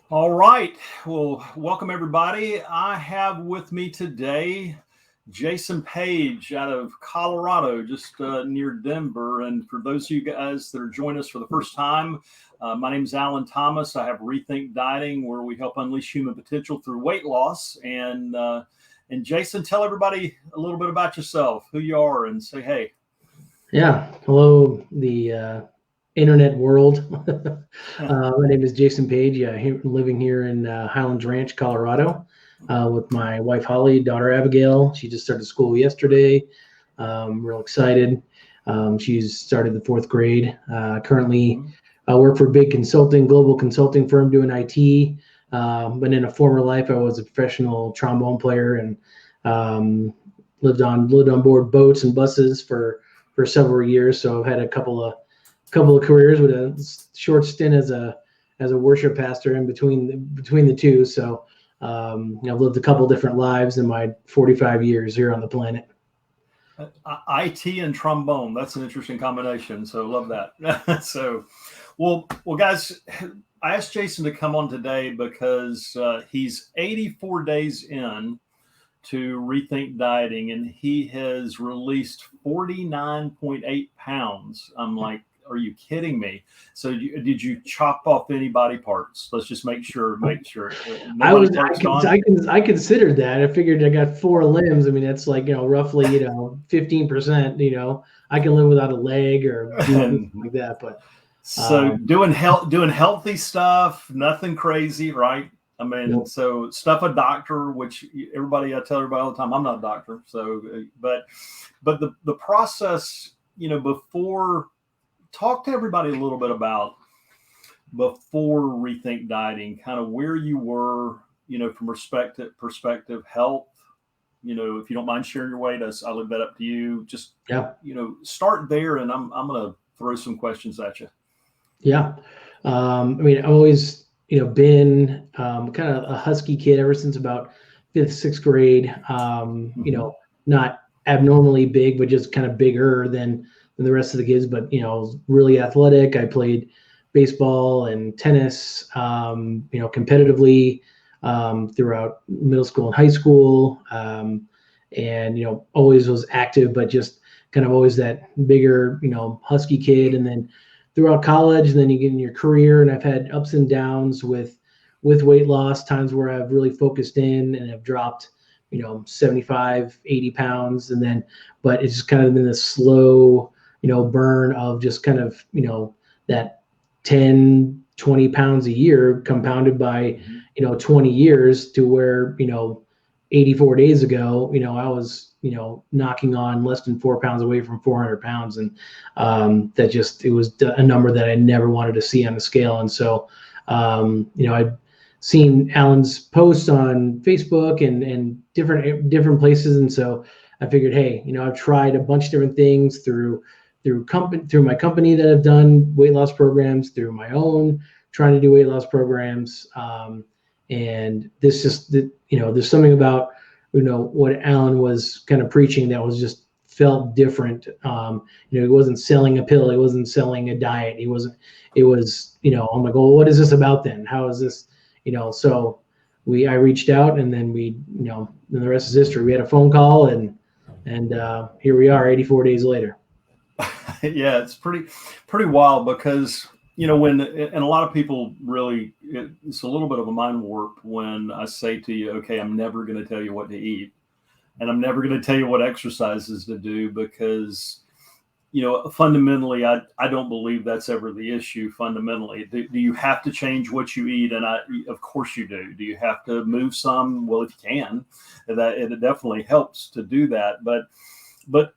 All right. Well, welcome everybody. I have with me today Jason Page out of Colorado, just near Denver. And for those of you guys that are joining us for the first time, my name is Alan Thomas. I have Rethink Dieting, where we help unleash human potential through weight loss. And Jason, tell everybody a little bit about yourself, who you are, and say hey. Yeah. Hello, the internet world. My name is Jason Page. Yeah, living here in Highlands Ranch, Colorado, with my wife Holly, daughter Abigail. She just started school yesterday. Real excited. She's started the fourth grade. Currently, I work for a big global consulting firm doing IT. But in a former life, I was a professional trombone player and lived on board boats and buses for several years. So I've had a couple of careers with a short stint as a worship pastor in between the two. So I've lived a couple different lives in my 45 years here on the planet. IT and trombone. That's an interesting combination. So love that. Well, guys, I asked Jason to come on today because he's 84 days in to Rethink Dieting, and he has released 49.8 pounds. I'm like, are you kidding me? So did you chop off any body parts? Let's just make sure. I Nobody was parts gone. I considered that. I figured I got four limbs. I mean, that's like roughly 15%. I can live without a leg or do anything like that. But So doing healthy stuff, nothing crazy, right? I mean, nope. so stuff a doctor, which I tell everybody all the time, I'm not a doctor. So, but the process, before, talk to everybody a little bit about before Rethink Dieting, kind of where you were, from perspective health. If you don't mind sharing your weight, I leave that up to you. Just Yeah. start there, and I'm gonna throw some questions at you. Yeah. I mean, I've always, been kind of a husky kid ever since about fifth, sixth grade. Mm-hmm. Not abnormally big, but just kind of bigger than the rest of the kids. But I was really athletic. I played baseball and tennis, competitively throughout middle school and high school, and always was active, but just kind of always that bigger, husky kid. And then throughout college, and then you get in your career, and I've had ups and downs with weight loss, times where I've really focused in and have dropped 75, 80 pounds, and then but it's just kind of been this slow burn of just kind of that 10, 20 pounds a year compounded by 20 years, to where 84 days ago I was knocking on less than 4 pounds away from 400 pounds. And it was a number that I never wanted to see on the scale. And so I'd seen Alan's posts on Facebook and different places, and so I figured, hey, I've tried a bunch of different things through my company that have done weight loss programs, through my own trying to do weight loss programs, and this just there's something about what Alan was kind of preaching that was just felt different. He wasn't selling a pill, he wasn't selling a diet, he wasn't. It was I'm like, well, what is this about then? How is this? So I reached out, and then then the rest is history. We had a phone call, and here we are 84 days later. Yeah, it's pretty wild because when and a lot of people really, it's a little bit of a mind warp when I say to you, okay, I'm never going to tell you what to eat, and I'm never going to tell you what exercises to do, because fundamentally I don't believe that's ever the issue. Fundamentally, do you have to change what you eat? And of course you do. Do you have to move some? Well, if you can, that it definitely helps to do that. But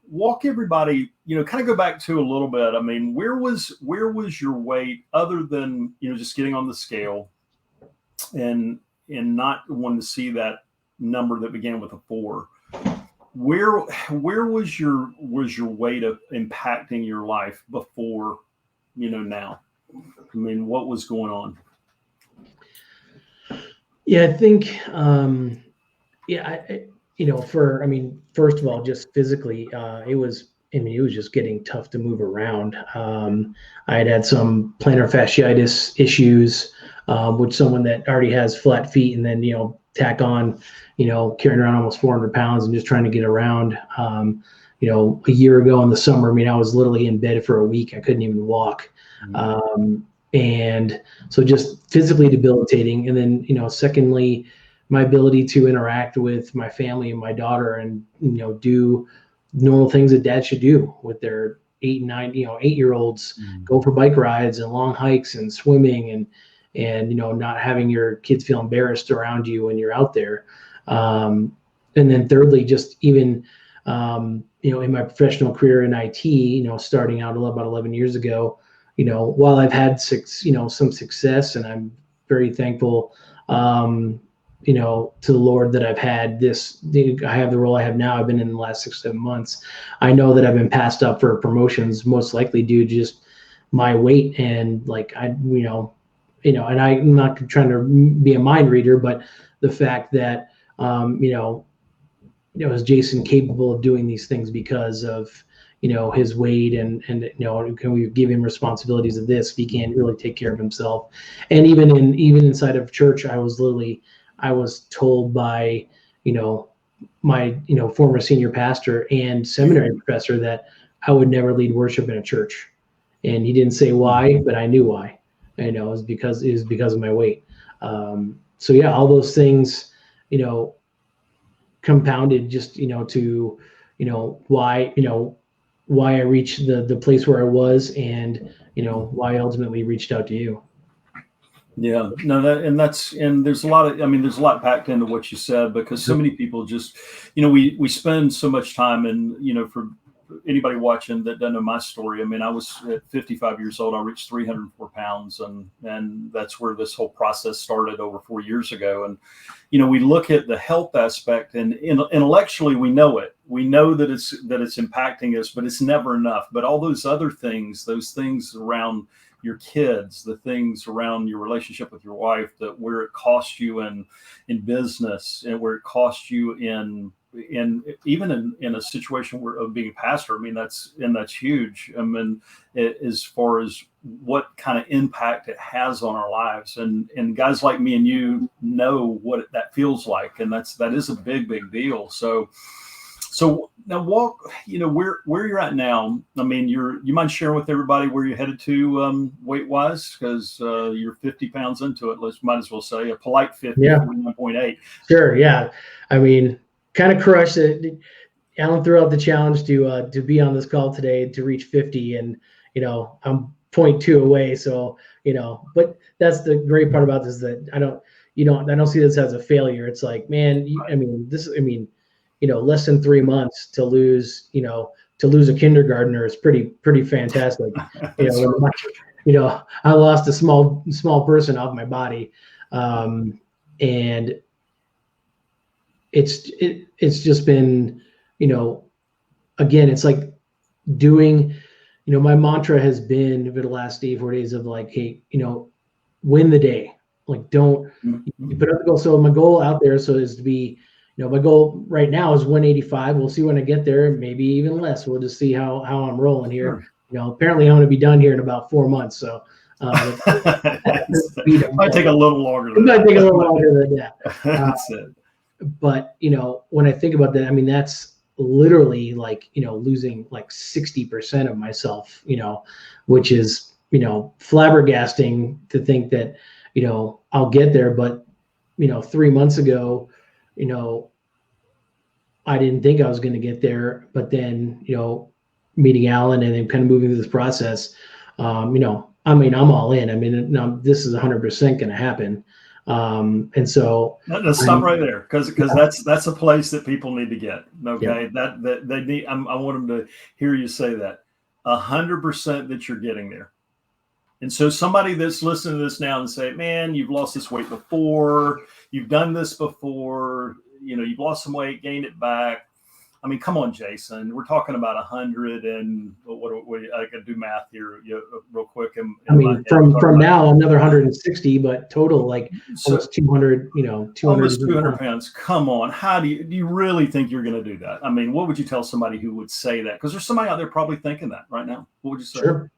walk everybody, kind of go back to a little bit. I mean, where was your weight, other than just getting on the scale and not wanting to see that number that began with a 4? Where was your weight of impacting your life before now? I mean, what was going on? Yeah, I think first of all, just physically, it was just getting tough to move around. I had some plantar fasciitis issues which someone that already has flat feet and then, tack on, carrying around almost 400 pounds and just trying to get around. A year ago in the summer, I was literally in bed for a week. I couldn't even walk. And so just physically debilitating. And then, secondly, my ability to interact with my family and my daughter and, do normal things that dad should do with their 8-year-olds, go for bike rides and long hikes and swimming and not having your kids feel embarrassed around you when you're out there. And then thirdly, just even, in my professional career in IT, starting out about 11 years ago, while I've had some success, and I'm very thankful, to the Lord that I've had I have the role I have now. I've been in the last 6-7 months. I know that I've been passed up for promotions, most likely due to just my weight. And and I'm not trying to be a mind reader, but the fact that, is Jason capable of doing these things because of, his weight and can we give him responsibilities of this if he can't really take care of himself? And even inside of church, I was told by, my, former senior pastor and seminary professor that I would never lead worship in a church. And he didn't say why, but I knew why. It was because of my weight. So yeah, all those things, compounded just, to, why I reached the place where I was and, why I ultimately reached out to you. Yeah, no, there's a lot packed into what you said, because so many people just, we spend so much time, and, for anybody watching that doesn't know my story, I was at 55 years old, I reached 304 pounds, and that's where this whole process started over 4 years ago. And, we look at the health aspect, and intellectually we know it. We know that it's impacting us, but it's never enough. But all those other things, those things around your kids, the things around your relationship with your wife, that where it costs you in business, and where it costs you in even in a situation of being a pastor, that's huge. As far as what kind of impact it has on our lives, and guys like me and you know what that feels like, and that is a big deal. So now walk, where you're at now. You mind sharing with everybody where you're headed to weight wise, because you're 50 pounds into it. Might as well say a polite 50, yeah. 49.8. Sure. Yeah. Kind of crushed it. Alan threw out the challenge to be on this call today to reach 50, and I'm 0.2 away. So but that's the great part about this, that I don't see this as a failure. It's like, man, less than 3 months to lose a kindergartner is pretty fantastic. I lost a small person off my body, and it's just been, again, it's like doing, my mantra has been over the last 84 days of like, hey, win the day. Like, don't you put up the goal. So my goal out there is to be, my goal right now is 185. We'll see when I get there, maybe even less. We'll just see how I'm rolling here. Sure. Apparently I'm going to be done here in about 4 months. So it might take a little longer than that. That's it. But, when I think about that, that's literally like, losing like 60% of myself, which is, flabbergasting to think that, I'll get there. But, 3 months ago, I didn't think I was going to get there. But then, meeting Alan and then kind of moving through this process, I'm all in. No, this is 100% going to happen. And so let's stop right there, because that's a place that people need to get. Okay. Yeah. That they need, I want them to hear you say that 100% that you're getting there. And so somebody that's listening to this now and say, man, you've lost this weight before, you've done this before, you've lost some weight, gained it back. Come on, Jason. We're talking about 100 and what I can do math here real quick. From now another 160, but total like almost 200. 200. Almost 200 pounds. Come on. How do you really think you're going to do that? What would you tell somebody who would say that? Because there's somebody out there probably thinking that right now. What would you say? Sure.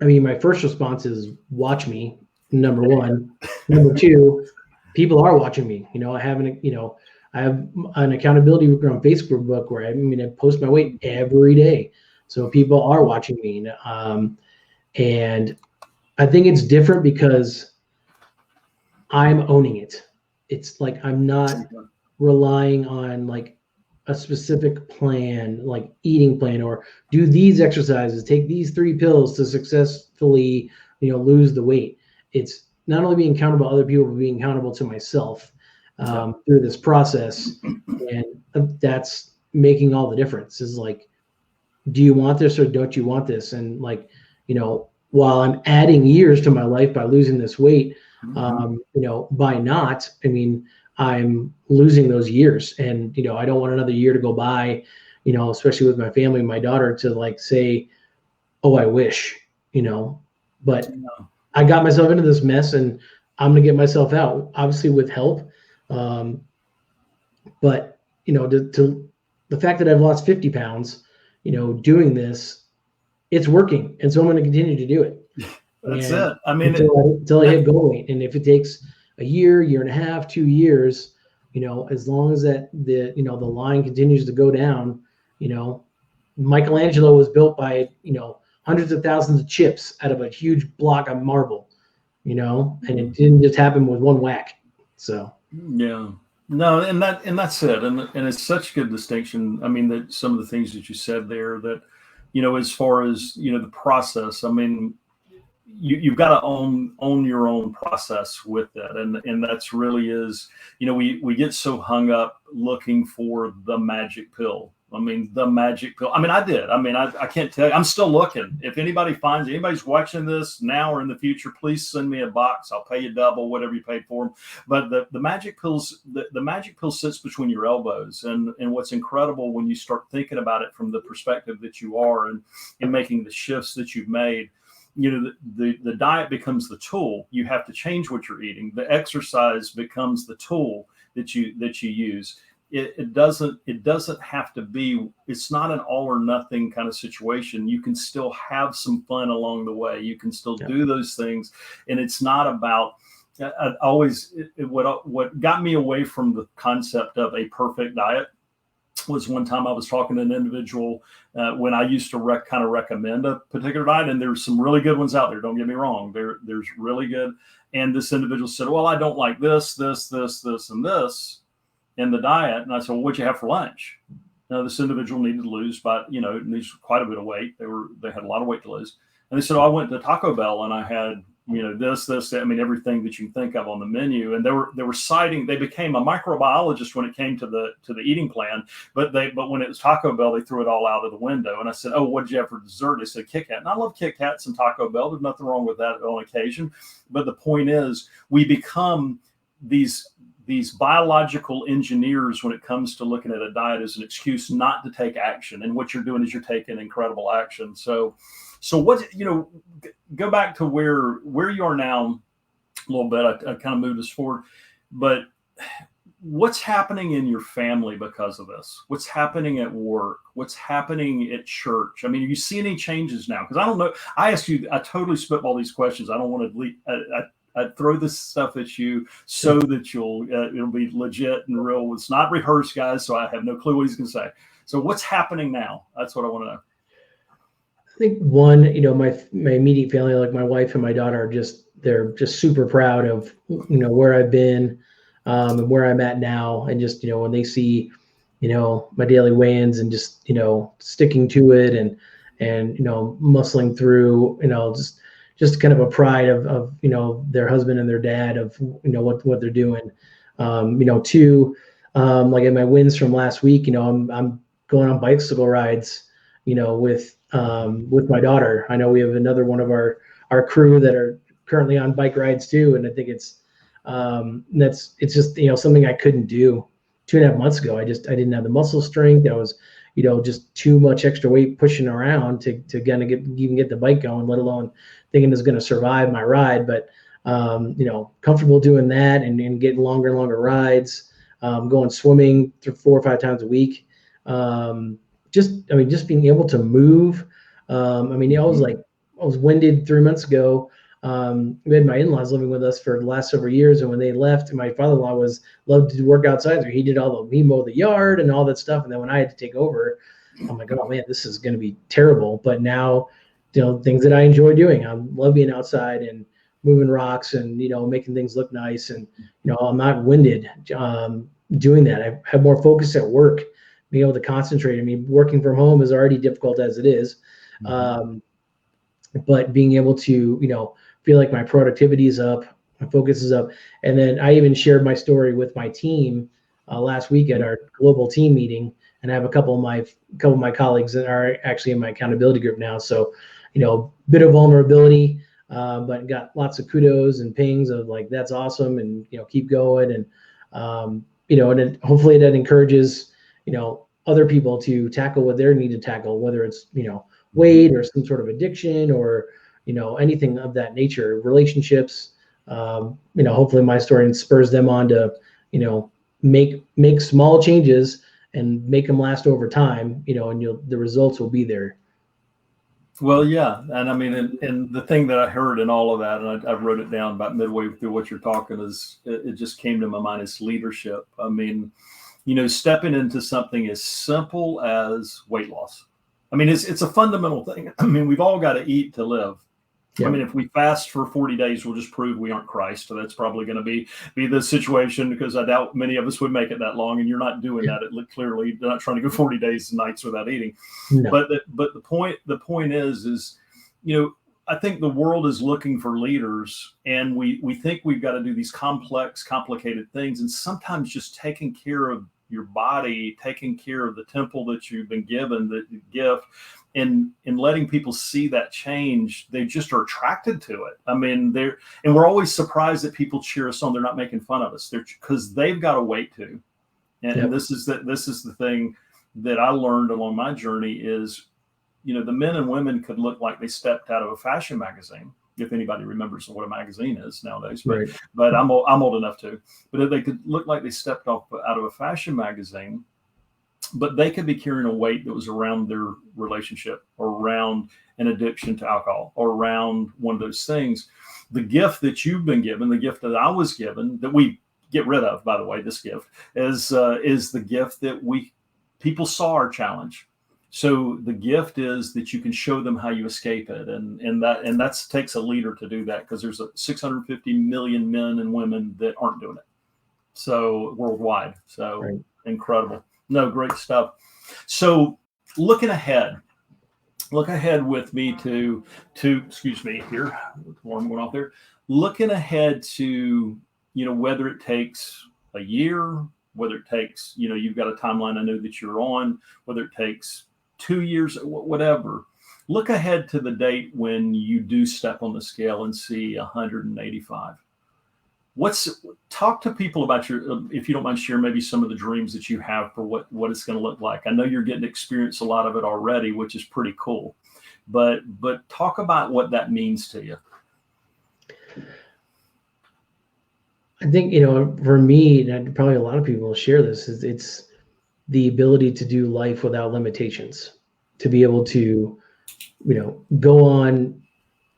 I mean, my first response is watch me, number one. Number two, people are watching me. I have an accountability group on Facebook book where I post my weight every day. So people are watching me. And I think it's different because I'm owning it. It's like I'm not relying on like a specific plan, like eating plan, or do these exercises, take these 3 pills to successfully, lose the weight. It's not only being accountable to other people, but being accountable to myself through this process. And that's making all the difference. Is like, do you want this or don't you want this? And like, while I'm adding years to my life by losing this weight, by not, I'm losing those years. And, I don't want another year to go by, especially with my family, my daughter, to like say, oh, I wish, but I got myself into this mess and I'm going to get myself out, obviously with help. But, to the fact that I've lost 50 pounds, doing this, it's working. And so I'm going to continue to do it. That's it. I mean, until I hit goal weight. And if it takes a year, year and a half, 2 years, as long as that the line continues to go down, Michelangelo was built by, hundreds of thousands of chips out of a huge block of marble, and it didn't just happen with one whack. So, yeah. No, and that's it. And it's such a good distinction. I mean, that some of the things that you said there that, as far as, the process, I mean, you've got to own your own process with that. And that's really is, we get so hung up looking for the magic pill. I mean, the magic pill. I mean, I can't tell you. I'm still looking. If anybody's watching this now or in the future, please send me a box. I'll pay you double whatever you paid for them. But the magic pills, the magic pill sits between your elbows. And what's incredible when you start thinking about it from the perspective that you are and making the shifts that you've made, the diet becomes the tool. You have to change what you're eating. The exercise becomes the tool that you use. It doesn't have to be, it's not an all or nothing kind of situation. You can still have some fun along the way. You can still do those things. And it's not about, what got me away from the concept of a perfect diet was one time I was talking to an individual when I used to kind of recommend a particular diet, and there's some really good ones out there. Don't get me wrong. There's really good. And this individual said, well, I don't like this, and this in the diet. And I said, well, what'd you have for lunch? Now, this individual needed to lose needs quite a bit of weight. They had a lot of weight to lose. And they said, oh, I went to Taco Bell and I had, this, everything that you can think of on the menu. And they were citing, they became a microbiologist when it came to the eating plan, but when it was Taco Bell, they threw it all out of the window. And I said, oh, what did you have for dessert? They said Kit Kat. And I love Kit Kats and Taco Bell. There's nothing wrong with that on occasion. But the point is, we become these biological engineers when it comes to looking at a diet as an excuse not to take action. And what you're doing is you're taking incredible action. So what, go back to where you are now a little bit. I kind of moved us forward, but what's happening in your family because of this? What's happening at work? What's happening at church? I mean, do you see any changes now? Because I don't know. I ask you, I totally spitball these questions. I don't want to I throw this stuff at you so that it'll be legit and real. It's not rehearsed, guys, so I have no clue what he's going to say. So what's happening now? That's what I want to know. I think one, my immediate family, like my wife and my daughter, they're just super proud of, where I've been and where I'm at now. And just, when they see, my daily weigh-ins and just, sticking to it and muscling through, just kind of a pride of their husband and their dad of what they're doing. Two, like in my wins from last week, I'm going on bicycle rides, with my daughter. I know we have another one of our crew that are currently on bike rides too, and I think it's just something I couldn't do 2.5 months ago. I didn't have the muscle strength. I was just too much extra weight pushing around to kind of get the bike going, let alone thinking it's going to survive my ride. But, comfortable doing that and getting longer and longer rides, going swimming 4 or 5 times a week. Just being able to move. I was like was winded 3 months ago. We had my in-laws living with us for the last several years, and when they left, my father-in-law loved to work outside, so he mowed the yard and all that stuff. And then when I had to take over, I'm like, oh man, this is going to be terrible. But now, things that I enjoy doing, I love being outside and moving rocks and making things look nice, and I'm not winded doing that. I have more focus at work, being able to concentrate. I mean, working from home is already difficult as it is. But being able to feel like my productivity is up, my focus is up. And then I even shared my story with my team last week at our global team meeting, and I have a couple of my colleagues that are actually in my accountability group now. So bit of vulnerability, but got lots of kudos and pings of like, that's awesome, and keep going. And and then hopefully that encourages other people to tackle what they need to tackle, whether it's weight or some sort of addiction or anything of that nature, relationships. Hopefully my story spurs them on to make small changes and make them last over time, and the results will be there. Well, yeah. And I mean, and the thing that I heard in all of that, and I wrote it down about midway through what you're talking, is it just came to my mind, is leadership. I mean, stepping into something as simple as weight loss. I mean, it's a fundamental thing. I mean, we've all got to eat to live. Yeah. I mean, if we fast for 40 days, we'll just prove we aren't Christ. So that's probably going to be the situation, because I doubt many of us would make it that long. And you're not doing that. It clearly, you're not trying to go 40 days and nights without eating. No. But the point is, I think the world is looking for leaders, and we think we've got to do these complex, complicated things. And sometimes just taking care of your body, taking care of the temple that you've been given, the gift, and letting people see that change, they just are attracted to it. I mean, we're always surprised that people cheer us on. They're not making fun of us. Because they've got a weight too. And this is the thing that I learned along my journey is, the men and women could look like they stepped out of a fashion magazine, if anybody remembers what a magazine is nowadays. But I'm old enough to. But they could look like they stepped out of a fashion magazine, but they could be carrying a weight that was around their relationship, or around an addiction to alcohol, or around one of those things. The gift that you've been given, the gift that I was given, that we get rid of, by the way, this gift is the gift that people saw our challenge. So the gift is that you can show them how you escape it, and that takes a leader to do that, because there's 650 million men and women that aren't doing it. So worldwide, so Incredible. No, great stuff. So looking ahead, look ahead with me to excuse me here, alarm going off there. Looking ahead to whether it takes a year, whether it takes you've got a timeline I know that you're on, whether it takes 2 years, whatever. Look ahead to the date when you do step on the scale and see 185. Talk to people about if you don't mind sharing maybe some of the dreams that you have for what it's going to look like. I know you're getting to experience a lot of it already, which is pretty cool, but talk about what that means to you. I think, for me, and probably a lot of people will share this, is it's the ability to do life without limitations, to be able to, go on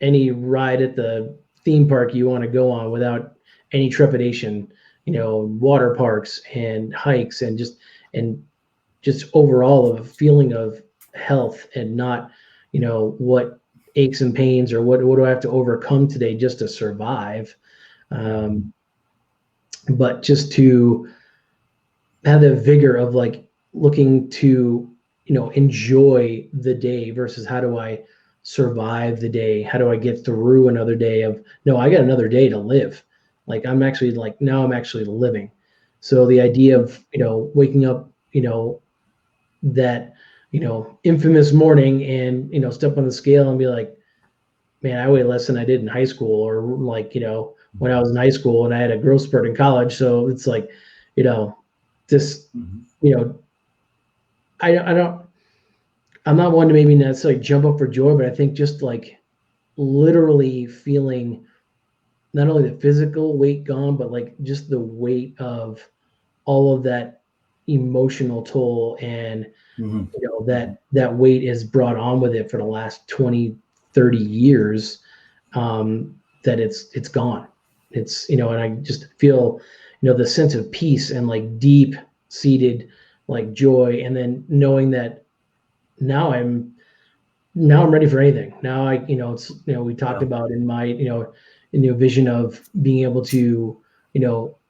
any ride at the theme park you want to go on without any trepidation, water parks and hikes, and just overall of a feeling of health, and not, what aches and pains, or what do I have to overcome today just to survive. But just to have the vigor of like looking to, enjoy the day versus how do I survive the day? How do I get through another day of, no, I got another day to live. Like now I'm actually living. So the idea of, waking up, that, infamous morning and, step on the scale and be like, man, I weigh less than I did in high school, or like, when I was in high school and I had a growth spurt in college. So it's like, this, I'm not one to maybe necessarily jump up for joy, but I think just like literally feeling not only the physical weight gone, but like just the weight of all of that emotional toll, and that weight is brought on with it for the last 20, 30 years, that it's gone. It's, and I just feel, the sense of peace and like deep seated like joy. And then knowing that now I'm ready for anything. Now it's, we talked about in my, in the vision of being able to,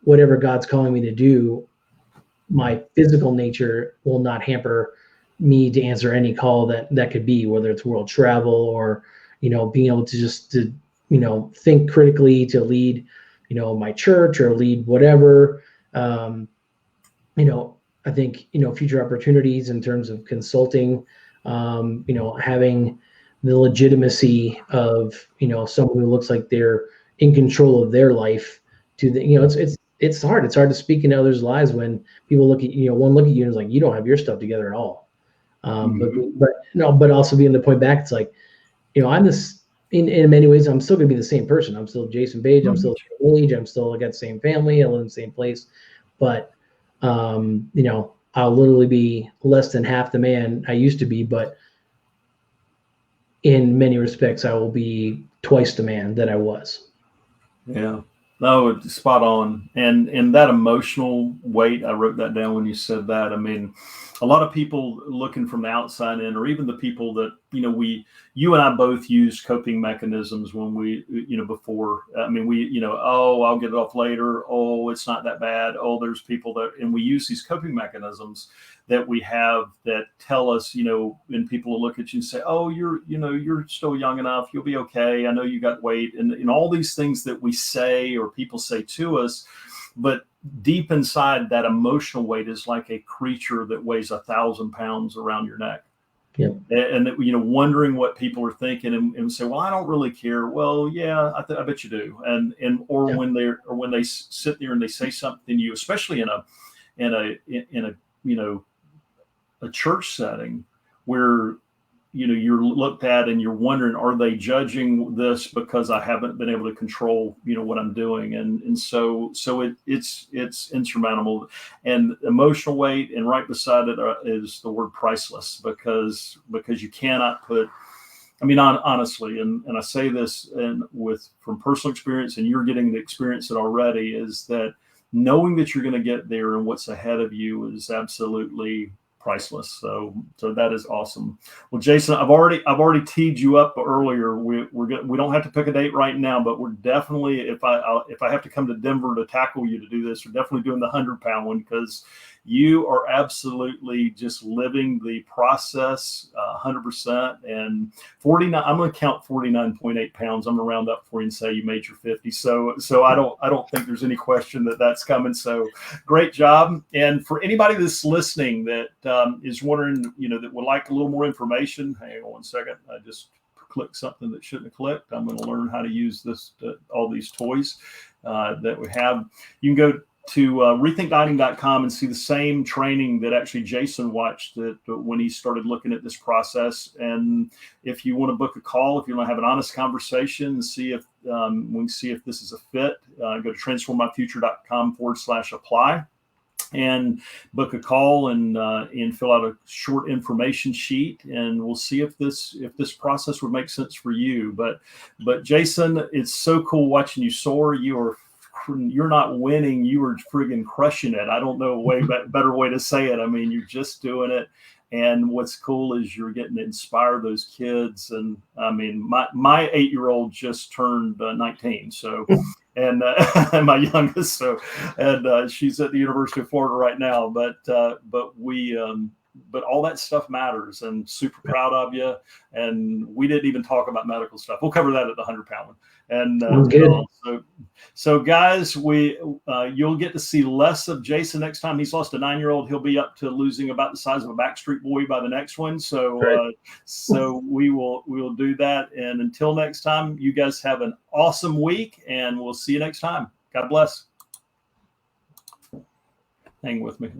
whatever God's calling me to do, my physical nature will not hamper me to answer any call that could be, whether it's world travel or, being able to just to, think critically, to lead, my church or lead whatever. I think, future opportunities in terms of consulting, having the legitimacy of, someone who looks like they're in control of their life to the, it's hard. It's hard to speak in others' lives when people look at, one look at you and it's like, you don't have your stuff together at all. But also being the point back, it's like, I'm this, in many ways, I'm still going to be the same person. I'm still Jason Page. I'm still age. I'm still, I got the same family. I live in the same place, but, I'll literally be less than half the man I used to be, but in many respects, I will be twice the man that I was. Yeah. No, it's spot on. And that emotional weight, I wrote that down when you said that. I mean, a lot of people looking from the outside in, or even the people that, you and I both use coping mechanisms when we, before, I mean, we, oh, I'll get it off later. Oh, it's not that bad. Oh, there's people that, and we use these coping mechanisms that we have that tell us, when people will look at you and say, oh, you're still young enough. You'll be okay. I know you got weight, and all these things that we say or people say to us, but deep inside, that emotional weight is like a creature that weighs 1,000 pounds around your neck. Yep. And wondering what people are thinking and say, well, I don't really care. Well, yeah, I bet you do. Or when they sit there and they say something to you, especially in a church setting where, you're looked at and you're wondering, are they judging this because I haven't been able to control, what I'm doing? And so it's insurmountable. And emotional weight, and right beside it is the word priceless, because you cannot put, I mean, honestly, and I say this from personal experience, and you're getting to experience it already, is that knowing that you're going to get there and what's ahead of you is absolutely priceless. So that is awesome. Well, Jason, I've already teed you up earlier. We don't have to pick a date right now, but we're definitely, if I have to come to Denver to tackle you to do this, we're definitely doing the 100-pound one, because you are absolutely just living the process 100%. And 49, I'm going to count 49.8 pounds. I'm going to round up for you and say you made your 50. So I don't think there's any question that that's coming. So great job. And for anybody that's listening that is wondering, that would like a little more information, hang on one second. I just clicked something that shouldn't have clicked. I'm going to learn how to use this, all these toys that we have. You can go to rethinkdieting.com and see the same training that actually Jason watched when he started looking at this process. And if you want to book a call, if you want to have an honest conversation and see if we can see if this is a fit, go to transformmyfuture.com/apply and book a call and fill out a short information sheet, and we'll see if this process would make sense for you. But Jason, it's so cool watching you soar. You're not winning, you are friggin' crushing it. I don't know a better way to say it. I mean, you're just doing it. And what's cool is you're getting to inspire those kids. And I mean, my 8-year-old just turned 19. So, and my youngest, and she's at the University of Florida right now. But all that stuff matters, and super proud of you. And we didn't even talk about medical stuff. We'll cover that at the 100-pound one. And so guys, you'll get to see less of Jason next time. He's lost a 9-year-old. He'll be up to losing about the size of a Backstreet Boy by the next one. So we will do that. And until next time, you guys have an awesome week, and we'll see you next time. God bless. Hang with me.